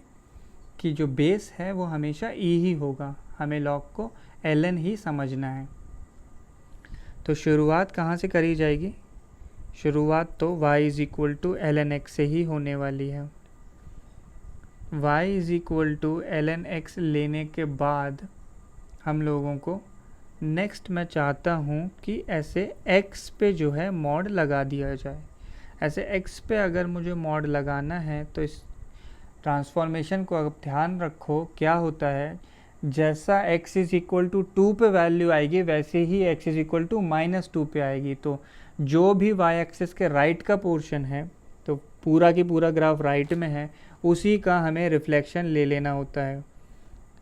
कि जो बेस है वो हमेशा e ही होगा। हमें लॉग को ln ही समझना है। तो शुरुआत कहाँ से करी जाएगी? शुरुआत तो y is equal to ln x से ही होने वाली है। y is equal to ln x लेने के बाद हम लोगों को नेक्स्ट मैं चाहता हूँ कि ऐसे x पे जो है मॉड लगा दिया जाए। ऐसे x पे अगर मुझे मॉड लगाना है तो इस ट्रांसफॉर्मेशन को अगर ध्यान रखो क्या होता है, जैसा x इज इक्वल टू 2 पे वैल्यू आएगी वैसे ही x इज इक्वल टू -2 पे आएगी। तो जो भी y एक्सिस के राइट का पोर्शन है, तो पूरा की पूरा ग्राफ राइट में है, उसी का हमें रिफ्लेक्शन ले लेना होता है।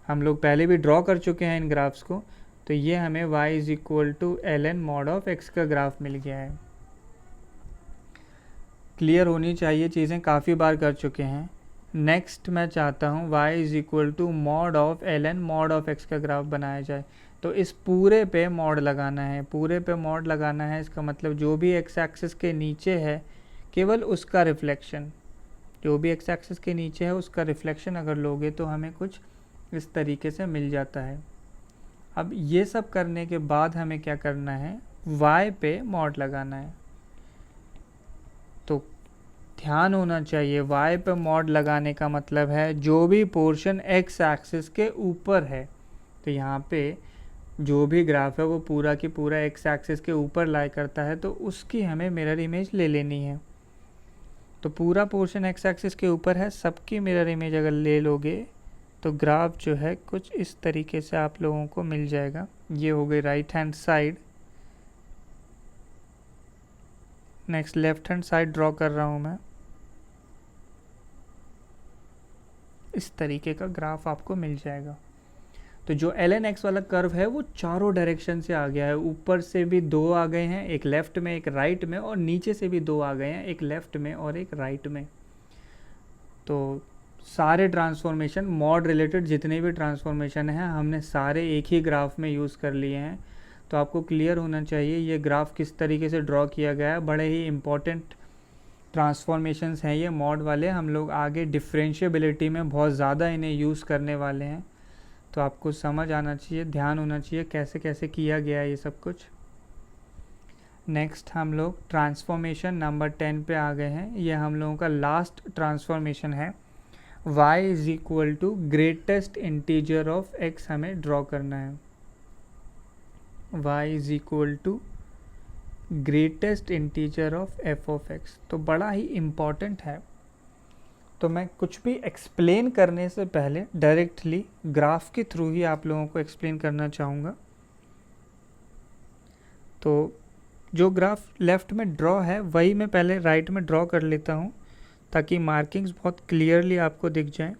हम लोग पहले भी ड्रॉ कर चुके हैं इन ग्राफ्स को। तो ये हमें y is equal to ln mod of x का ग्राफ मिल गया है। क्लियर होनी चाहिए चीज़ें, काफ़ी बार कर चुके हैं। नेक्स्ट मैं चाहता हूँ y is equal to mod of ln mod of x का ग्राफ बनाया जाए। तो इस पूरे पे मॉड लगाना है, पूरे पे मॉड लगाना है। इसका मतलब जो भी x एक्सिस के नीचे है केवल उसका रिफ्लेक्शन, जो भी x एक्सिस के नीचे है उसका रिफ्लेक्शन अगर लोगे तो हमें कुछ इस तरीके से मिल जाता है। अब ये सब करने के बाद हमें क्या करना है, y पे मॉड लगाना है। तो ध्यान होना चाहिए, y पे मॉड लगाने का मतलब है जो भी पोर्शन x एक्सिस के ऊपर है। तो यहाँ पे जो भी ग्राफ है वो पूरा की पूरा x एक्सिस के ऊपर लाई करता है, तो उसकी हमें मिरर इमेज ले लेनी है। तो पूरा पोर्शन x एक्सिस के ऊपर है, सबकी मिरर इमेज अगर ले लोगे तो ग्राफ जो है कुछ इस तरीके से आप लोगों को मिल जाएगा। ये हो गई right hand side. Next left hand side draw कर रहा हूँ मैं। इस तरीके का ग्राफ आपको मिल जाएगा। तो जो ln x वाला कर्व है वो चारों डायरेक्शन से आ गया है। ऊपर से भी 2 आ गए हैं, एक लेफ्ट में एक राइट में, और नीचे से भी 2 आ गए हैं, एक लेफ्ट में और एक राइट में। तो सारे ट्रांसफॉर्मेशन मॉड रिलेटेड जितने भी ट्रांसफॉर्मेशन हैं हमने सारे एक ही ग्राफ में यूज़ कर लिए हैं। तो आपको क्लियर होना चाहिए ये ग्राफ किस तरीके से ड्रॉ किया गया है। बड़े ही इम्पॉर्टेंट ट्रांसफॉर्मेशंस हैं ये मॉड वाले। हम लोग आगे डिफ्रेंशिएबिलिटी में बहुत ज़्यादा इन्हें यूज़ करने वाले हैं। तो आपको समझ आना चाहिए, ध्यान होना चाहिए कैसे कैसे किया गया है ये सब कुछ। नेक्स्ट हम लोग ट्रांसफॉर्मेशन नंबर 10 पे आ गए हैं। ये हम लोगों का लास्ट ट्रांसफॉर्मेशन है। y is equal to greatest integer of x हमें ड्रॉ करना है। y is equal to greatest integer of f of x। तो बड़ा ही इम्पॉर्टेंट है। तो मैं कुछ भी एक्सप्लेन करने से पहले डायरेक्टली ग्राफ के थ्रू ही आप लोगों को एक्सप्लेन करना चाहूँगा। तो जो ग्राफ लेफ़्ट में ड्रॉ है वही मैं पहले राइट में ड्रॉ कर लेता हूँ ताकि मार्किंग्स बहुत क्लियरली आपको दिख जाएं।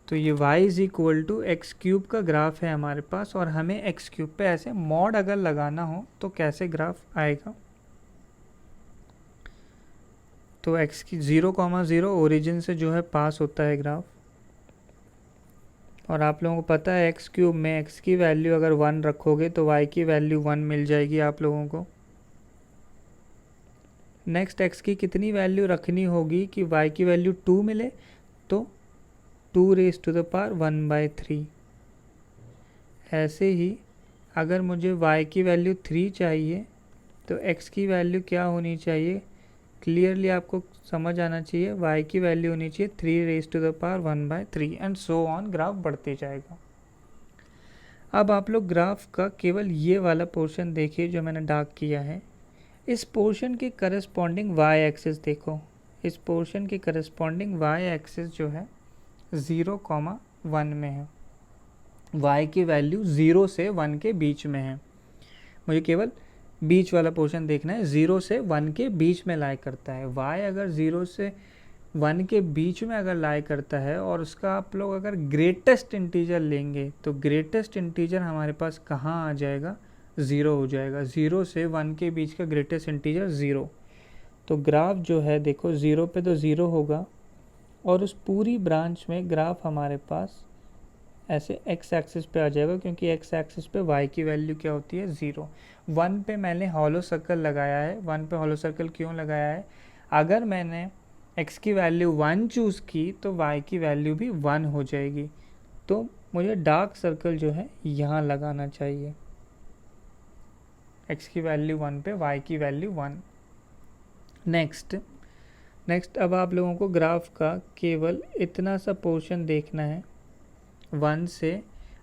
तो ये y is equal to X cube का ग्राफ है हमारे पास, और हमें एक्स क्यूब पे ऐसे मॉड अगर लगाना हो तो कैसे ग्राफ आएगा। तो x की 0,0 ओरिजिन से जो है पास होता है ग्राफ, और आप लोगों को पता है एक्स क्यूब में x की वैल्यू अगर 1 रखोगे तो y की वैल्यू 1 मिल जाएगी आप लोगों को। नेक्स्ट x की कितनी वैल्यू रखनी होगी कि y की वैल्यू 2 मिले, तो 2 रेज़ टू द पावर 1/3। ऐसे ही अगर मुझे y की वैल्यू 3 चाहिए तो x की वैल्यू क्या होनी चाहिए, क्लियरली आपको समझ आना चाहिए, y की वैल्यू होनी चाहिए 3 raise to the power 1/3 and so on, graph बढ़ते जाएगा। अब आप लोग ग्राफ का केवल ये वाला पोर्शन देखिए जो मैंने डार्क किया है। इस पोर्शन के करस्पॉन्डिंग y एक्सिस देखो, इस पोर्शन के करस्पॉन्डिंग y एक्सिस जो है 0,1 में है, y की वैल्यू 0 से 1 के बीच में है। मुझे केवल बीच वाला पोर्शन देखना है, 0 से 1 के बीच में लाई करता है। y अगर 0 से 1 के बीच में अगर लाई करता है और उसका आप लोग अगर ग्रेटेस्ट इंटीजर लेंगे तो ग्रेटेस्ट इंटीजर हमारे पास कहाँ आ जाएगा, 0 हो जाएगा। 0 से 1 के बीच का ग्रेटेस्ट इंटीजर 0। तो ग्राफ जो है देखो 0 पे तो 0 होगा, और उस पूरी ब्रांच में ग्राफ हमारे पास ऐसे x एक्सिस पे आ जाएगा, क्योंकि x एक्सिस पे y की वैल्यू क्या होती है, 0। 1 पे मैंने हॉलो सर्कल लगाया है। 1 पे हॉलो सर्कल क्यों लगाया है, अगर मैंने x की वैल्यू 1 चूज़ की तो y की वैल्यू भी 1 हो जाएगी। तो मुझे डार्क सर्कल जो है यहाँ लगाना चाहिए, x की वैल्यू 1 पे y की वैल्यू 1। नेक्स्ट अब आप लोगों को ग्राफ का केवल इतना सा पोर्शन देखना है, 1 से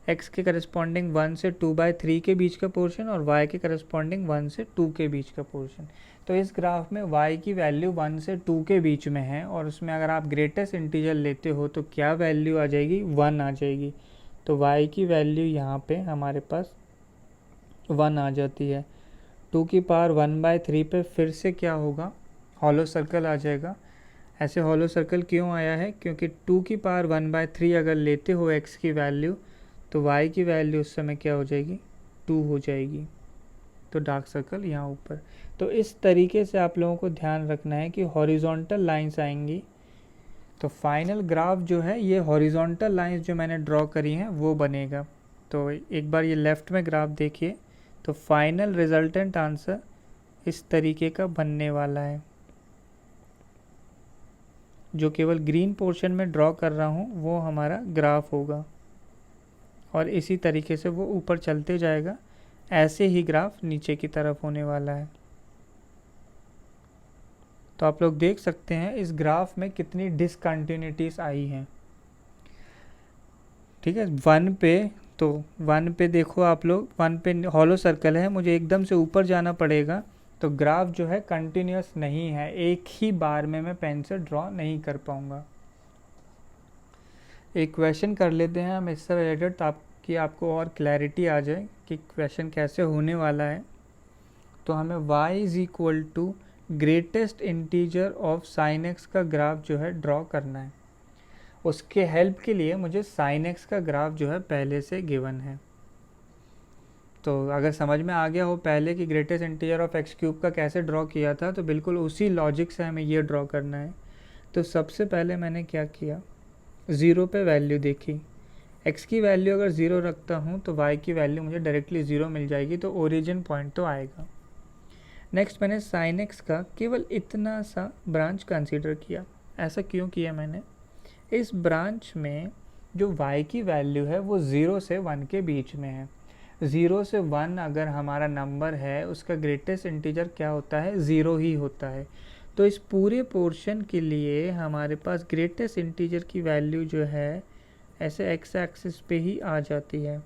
x के करस्पॉन्डिंग 1 से 2/3 के बीच का पोर्शन और y के करस्पॉन्डिंग 1 से 2 के बीच का पोर्शन। तो इस ग्राफ में y की वैल्यू 1 से 2 के बीच में है, और उसमें अगर आप ग्रेटेस्ट इंटीजर लेते हो तो क्या वैल्यू आ जाएगी, 1 आ जाएगी। तो y की वैल्यू यहाँ पे हमारे पास 1 आ जाती है। 2 की पावर 1/3 पे फिर से क्या होगा, हॉलो सर्कल आ जाएगा। ऐसे हॉलो सर्कल क्यों आया है, क्योंकि 2 की पावर 1/3 अगर लेते हो x की वैल्यू तो y की वैल्यू उस समय क्या हो जाएगी, 2 हो जाएगी। तो डार्क सर्कल यहाँ ऊपर। तो इस तरीके से आप लोगों को ध्यान रखना है कि हॉरिजॉन्टल लाइंस आएंगी तो फाइनल ग्राफ जो है ये हॉरिजॉन्टल लाइंस जो मैंने ड्रॉ करी हैं वो बनेगा। तो एक बार ये लेफ़्ट में ग्राफ देखिए, तो फाइनल रिजल्टेंट आंसर इस तरीके का बनने वाला है। जो केवल ग्रीन पोर्शन में ड्रॉ कर रहा हूँ वो हमारा ग्राफ होगा, और इसी तरीके से वो ऊपर चलते जाएगा। ऐसे ही ग्राफ नीचे की तरफ होने वाला है। तो आप लोग देख सकते हैं इस ग्राफ में कितनी डिसकंटिन्यूटीज आई हैं। ठीक है, 1 पे तो 1 पे देखो आप लोग, 1 पे हॉलो सर्कल है, मुझे एकदम से ऊपर जाना पड़ेगा, तो ग्राफ जो है कंटिन्यूस नहीं है, एक ही बार में मैं पेन से ड्रॉ नहीं कर पाऊंगा। एक क्वेश्चन कर लेते हैं हम इससे रिलेटेड ताकि आपको और क्लैरिटी आ जाए कि क्वेश्चन कैसे होने वाला है। तो हमें y is equal to greatest integer of sine x का ग्राफ जो है ड्रॉ करना है। उसके हेल्प के लिए मुझे साइन एक्स का ग्राफ जो है पहले से गिवन है। तो अगर समझ में आ गया हो पहले कि greatest integer of x cube का कैसे ड्रॉ किया था, तो बिल्कुल उसी लॉजिक से हमें ये ड्रॉ करना है। तो सबसे पहले मैंने क्या किया, 0 पे वैल्यू देखी, x की वैल्यू अगर 0 रखता हूँ तो y की वैल्यू मुझे डायरेक्टली 0 मिल जाएगी, तो ओरिजिन पॉइंट तो आएगा। नेक्स्ट मैंने साइन एक्स का केवल इतना सा ब्रांच कंसीडर किया। ऐसा क्यों किया मैंने, इस ब्रांच में जो y की वैल्यू है वो 0 से 1 के बीच में है। 0 से 1 अगर हमारा नंबर है उसका ग्रेटेस्ट इंटीजर क्या होता है, 0 ही होता है। तो इस पूरे पोर्शन के लिए हमारे पास ग्रेटेस्ट इंटीजर की वैल्यू जो है ऐसे एक्स एक्सिस पे ही आ जाती है।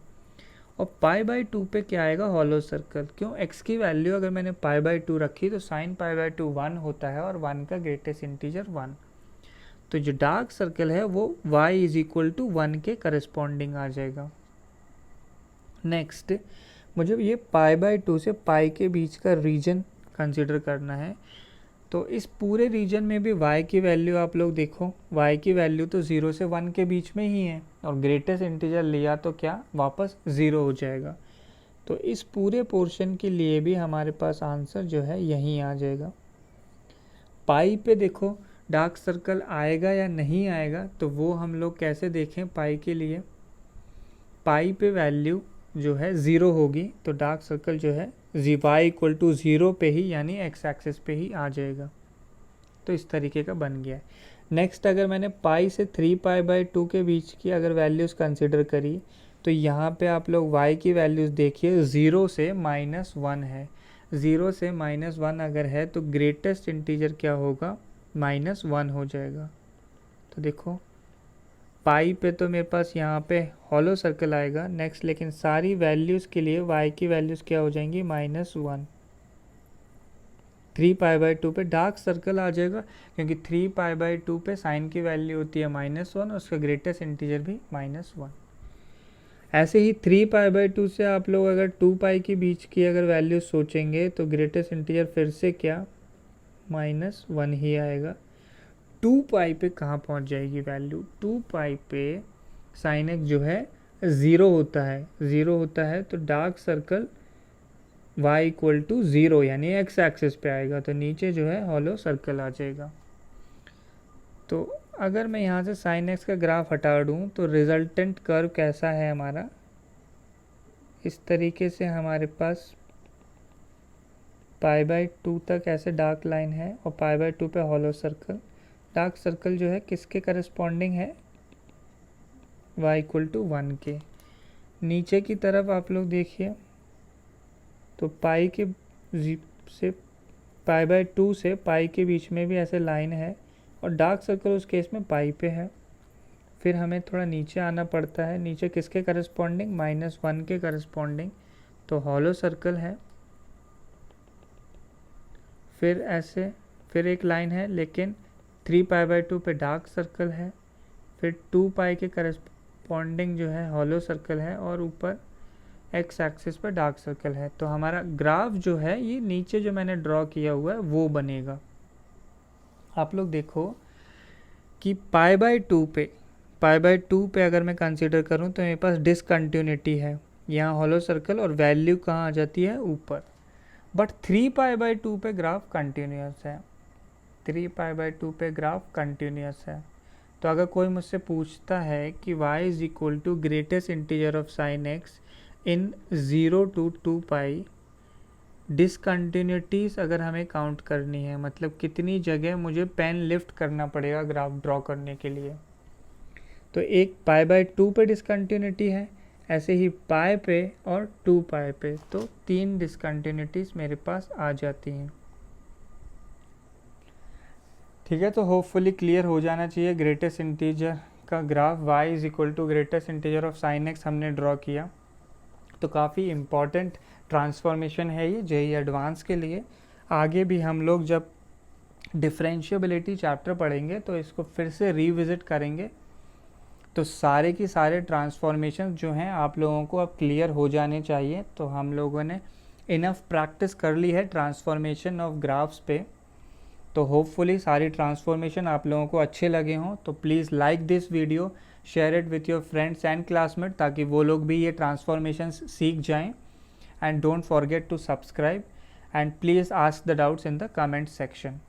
और π/2 पे क्या आएगा, हॉलो सर्कल। क्यों, x की वैल्यू अगर मैंने π/2 रखी तो sin π/2 1 होता है, और 1 का ग्रेटेस्ट इंटीजर 1। तो जो डार्क सर्कल है वो y इज इक्वल टू 1 के करस्पॉन्डिंग आ जाएगा। नेक्स्ट मुझे ये π/2 से पाई के बीच का रीजन कंसिडर करना है। तो इस पूरे रीजन में भी y की वैल्यू आप लोग देखो, y की वैल्यू तो 0 से 1 के बीच में ही है और ग्रेटेस्ट इंटीजर लिया तो क्या वापस 0 हो जाएगा। तो इस पूरे पोर्शन के लिए भी हमारे पास आंसर जो है यहीं आ जाएगा। पाई पे देखो डार्क सर्कल आएगा या नहीं आएगा, तो वो हम लोग कैसे देखें। पाई के लिए पाई पे वैल्यू जो है 0 होगी, तो डार्क सर्कल जो है y इक्वल टू 0 पे ही यानी x एक्सिस पे ही आ जाएगा। तो इस तरीके का बन गया है। नेक्स्ट अगर मैंने पाई से 3π/2 के बीच की अगर वैल्यूज़ कंसिडर करी, तो यहाँ पे आप लोग y की वैल्यूज़ देखिए 0 से -1 है। 0 से -1 अगर है तो ग्रेटेस्ट इंटीजर क्या होगा, -1 हो जाएगा। तो देखो पाई पे तो मेरे पास यहाँ पे हॉलो सर्कल आएगा। नेक्स्ट लेकिन सारी वैल्यूज़ के लिए y की वैल्यूज़ क्या हो जाएंगी, -1। 3π/2 पे डार्क सर्कल आ जाएगा, क्योंकि 3π/2 पे साइन की वैल्यू होती है -1 और उसका ग्रेटेस्ट इंटीजर भी -1। ऐसे ही 3π/2 से आप लोग अगर 2π के बीच की अगर वैल्यू सोचेंगे तो ग्रेटेस्ट इंटीजर फिर से क्या, -1 ही आएगा। 2π पे कहाँ पहुँच जाएगी वैल्यू, 2π पे साइन एक्स जो है 0 होता है। 0 होता है तो dark circle y equal to 0 यानी x एक्सिस पे आएगा, तो नीचे जो है हॉलो सर्कल आ जाएगा। तो अगर मैं यहाँ से साइन एक्स का ग्राफ हटा दूँ तो रिजल्टेंट कर्व कैसा है हमारा, इस तरीके से हमारे पास π/2 तक ऐसे डार्क लाइन है और π/2 पे हॉलो सर्कल। डार्क सर्कल जो है किसके करस्पॉन्डिंग है, y इक्वल टू 1 के। नीचे की तरफ आप लोग देखिए तो पाई के से π/2 से पाई के बीच में भी ऐसे लाइन है और डार्क सर्कल उस केस में पाई पे है। फिर हमें थोड़ा नीचे आना पड़ता है, नीचे किसके करस्पॉन्डिंग, -1 के करस्पॉन्डिंग, तो हॉलो सर्कल है। फिर ऐसे फिर एक लाइन है लेकिन 3π/2 पे डार्क सर्कल है। फिर 2π के करस्पॉन्डिंग जो है हॉलो सर्कल है और ऊपर x एक्सिस पर डार्क सर्कल है। तो हमारा ग्राफ जो है ये नीचे जो मैंने ड्रॉ किया हुआ है वो बनेगा। आप लोग देखो कि π/2 पे अगर मैं कंसीडर करूं तो मेरे पास डिसकंटिन्यूटी है, यहाँ हॉलो सर्कल और वैल्यू कहाँ आ जाती है, ऊपर। बट 3π/2 पे ग्राफ कंटिन्यूस है, 3π/2 पे ग्राफ कंटिन्यूस है। तो अगर कोई मुझसे पूछता है कि y is equal to greatest integer of sine X in 0 to 2π, discontinuities अगर हमें काउंट करनी है, मतलब कितनी जगह मुझे पेन लिफ्ट करना पड़ेगा ग्राफ ड्रॉ करने के लिए, तो एक π/2 पे डिसकंटिन्यूटी है, ऐसे ही पाई पे और 2π पे, तो 3 डिसकंटिन्यूटीज मेरे पास आ जाती हैं। ठीक है, तो होपफुली क्लियर हो जाना चाहिए। ग्रेटेस्ट इंटीजर का graph y is equal to greatest integer of sine X हमने ड्रॉ किया, तो काफ़ी इम्पॉर्टेंट ट्रांसफॉर्मेशन है ये जेईई एडवांस के लिए। आगे भी हम लोग जब डिफरेंशिएबिलिटी चैप्टर पढ़ेंगे तो इसको फिर से रिविज़िट करेंगे, तो सारे की सारे ट्रांसफॉर्मेशन जो हैं आप लोगों को अब क्लियर हो जाने चाहिए। तो हम लोगों ने इनफ प्रैक्टिस कर ली है ट्रांसफॉर्मेशन ऑफ ग्राफ्स पे, तो होपफुली सारी ट्रांसफॉर्मेशन आप लोगों को अच्छे लगे हों। तो please like this video, share it with your friends and classmate, ताकि वो लोग भी ये ट्रांसफॉर्मेशन सीख जाएं। And don't forget to subscribe and please ask the doubts in the comment section.